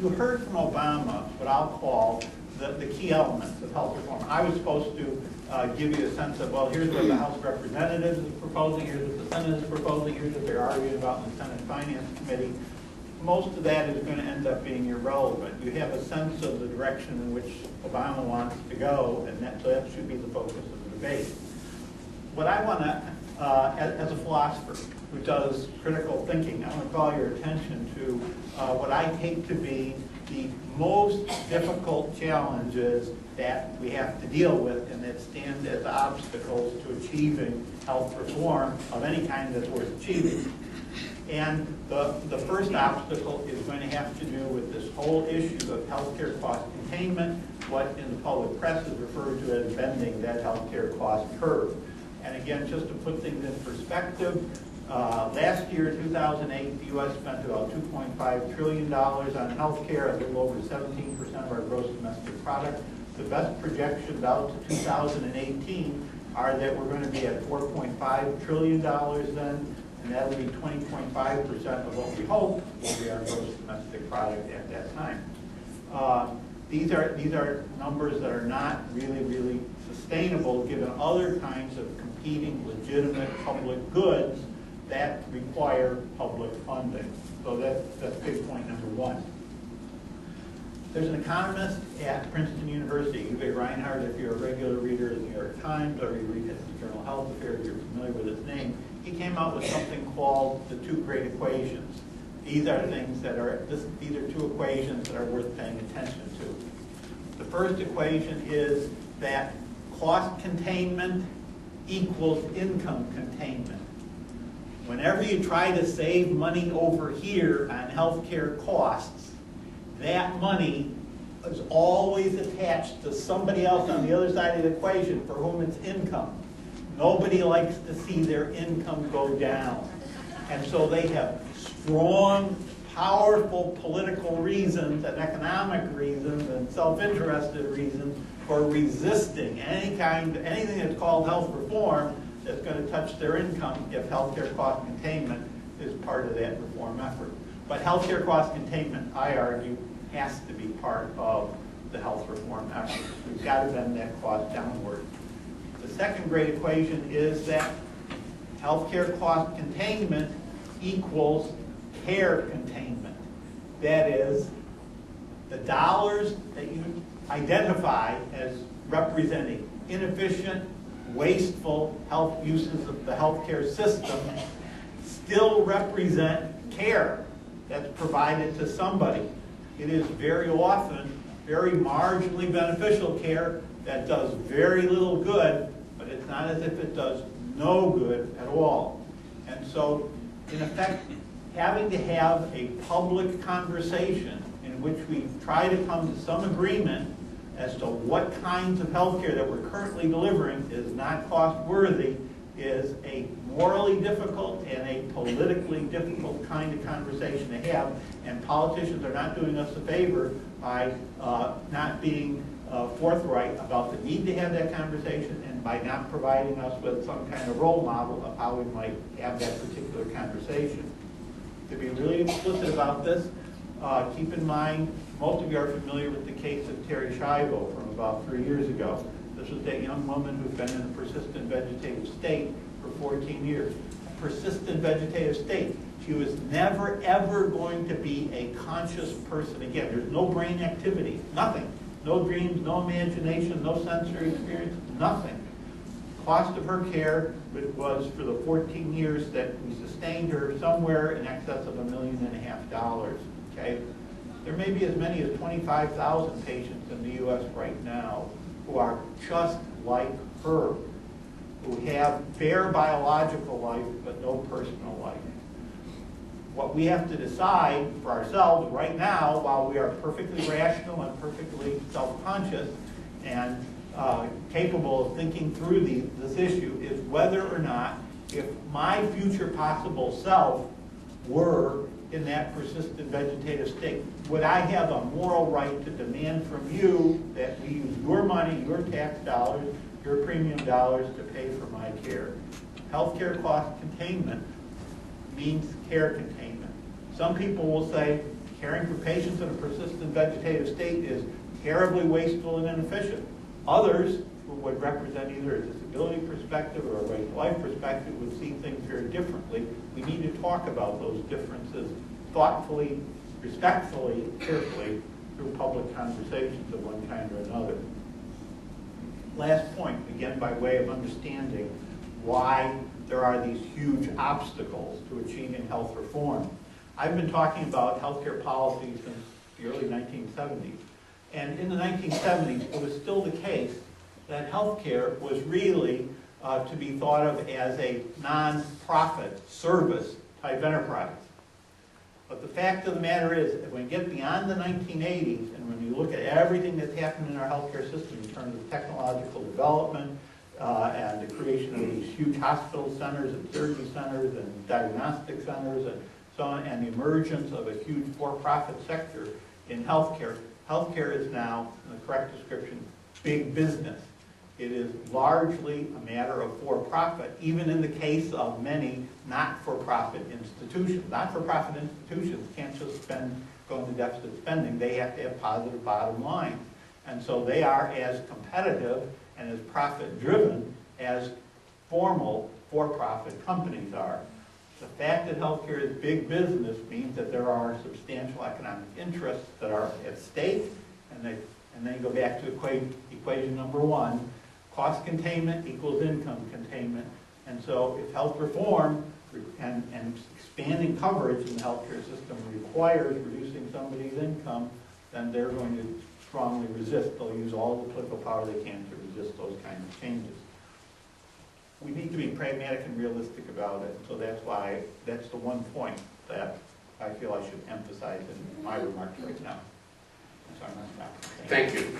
you heard from Obama what I'll call the key elements of health reform. I was supposed to give you a sense of, well, here's what the House of Representatives is proposing, here's what the Senate is proposing, here's what they're arguing about in the Senate Finance Committee. Most of that is going to end up being irrelevant. You have a sense of the direction in which Obama wants to go, and so that should be the focus of the debate. What I want to, as a philosopher who does critical thinking, I want to call your attention to what I take to be the most difficult challenges that we have to deal with and that stand as obstacles to achieving health reform of any kind that's worth achieving. And the first obstacle is going to have to do with this whole issue of healthcare cost containment, what in the public press is referred to as bending that healthcare cost curve. And again, just to put things in perspective, last year, 2008, the U.S. spent about $2.5 trillion on healthcare, a little over 17% of our gross domestic product. The best projections out to 2018 are that we're going to be at $4.5 trillion then, and that will be 20.5% of what we hope will be our gross domestic product at that time. These are numbers that are not really sustainable given other kinds of competing legitimate public goods that require public funding. So that's big point number one. There's an economist at Princeton University, Uwe Reinhardt. If you're a regular reader of the New York Times or you read the Journal Health Affairs, you're familiar with his name. He came out with something called the two great equations. These are things that are, these are two equations that are worth paying attention to. The first equation is that cost containment equals income containment. Whenever you try to save money over here on healthcare costs, that money is always attached to somebody else on the other side of the equation for whom it's income. Nobody likes to see their income go down. And so they have strong, powerful political reasons and economic reasons and self-interested reasons for resisting anything that's called health reform that's going to touch their income if healthcare cost containment is part of that reform effort. But healthcare cost containment, I argue, has to be part of the health reform effort. We've got to bend that cost downward. The second great equation is that healthcare cost containment equals care containment. That is, the dollars that you identify as representing inefficient, wasteful health uses of the healthcare system still represent care that's provided to somebody. It is very often very marginally beneficial care that does very little good, but it's not as if it does no good at all. And so, in effect, having to have a public conversation in which we try to come to some agreement as to what kinds of health care that we're currently delivering is not cost-worthy is a morally difficult and a politically difficult kind of conversation to have, and politicians are not doing us a favor by not being forthright about the need to have that conversation and by not providing us with some kind of role model of how we might have that particular conversation. To be really explicit about this, keep in mind, most of you are familiar with the case of Terri Schiavo from about 3 years ago. This was that young woman who's been in a persistent vegetative state for 14 years. A persistent vegetative state. She was never, ever going to be a conscious person again. There's no brain activity, nothing. No dreams, no imagination, no sensory experience, nothing. Cost of her care was, for the 14 years that we sustained her, somewhere in excess of $1.5 million. Okay? There may be as many as 25,000 patients in the U.S. right now who are just like her, who have bare biological life but no personal life. What we have to decide for ourselves right now, while we are perfectly rational and perfectly self-conscious and capable of thinking through this issue, is whether or not, if my future possible self were in that persistent vegetative state, would I have a moral right to demand from you that we use your money, your tax dollars, your premium dollars to pay for my care? Healthcare cost containment means care containment. Some people will say caring for patients in a persistent vegetative state is terribly wasteful and inefficient. Others, who would represent either a disability perspective or a right to life perspective, would see things very differently. We need to talk about those differences thoughtfully, respectfully, carefully, through public conversations of one kind or another. Last point, again by way of understanding why there are these huge obstacles to achieving health reform. I've been talking about healthcare policy since the early 1970s. And in the 1970s, it was still the case that healthcare was really to be thought of as a non-profit service type enterprise. But the fact of the matter is that when you get beyond the 1980s, and when you look at everything that's happened in our healthcare system in terms of technological development and the creation of these huge hospital centers and surgery centers and diagnostic centers and so on, and the emergence of a huge for-profit sector in healthcare, healthcare is now, in the correct description, big business. It is largely a matter of for-profit, even in the case of many not-for-profit institutions. Not-for-profit institutions can't just go into deficit spending. They have to have positive bottom lines. And so they are as competitive and as profit-driven as formal for-profit companies are. The fact that healthcare is big business means that there are substantial economic interests that are at stake, and then you go back to equation number one. Cost containment equals income containment. And so if health reform and expanding coverage in the healthcare system requires reducing somebody's income, then they're going to strongly resist. They'll use all the political power they can to resist those kinds of changes. We need to be pragmatic and realistic about it. So that's why, that's the one point that I feel I should emphasize in my remarks right now. So I'm not stopping. Thank you.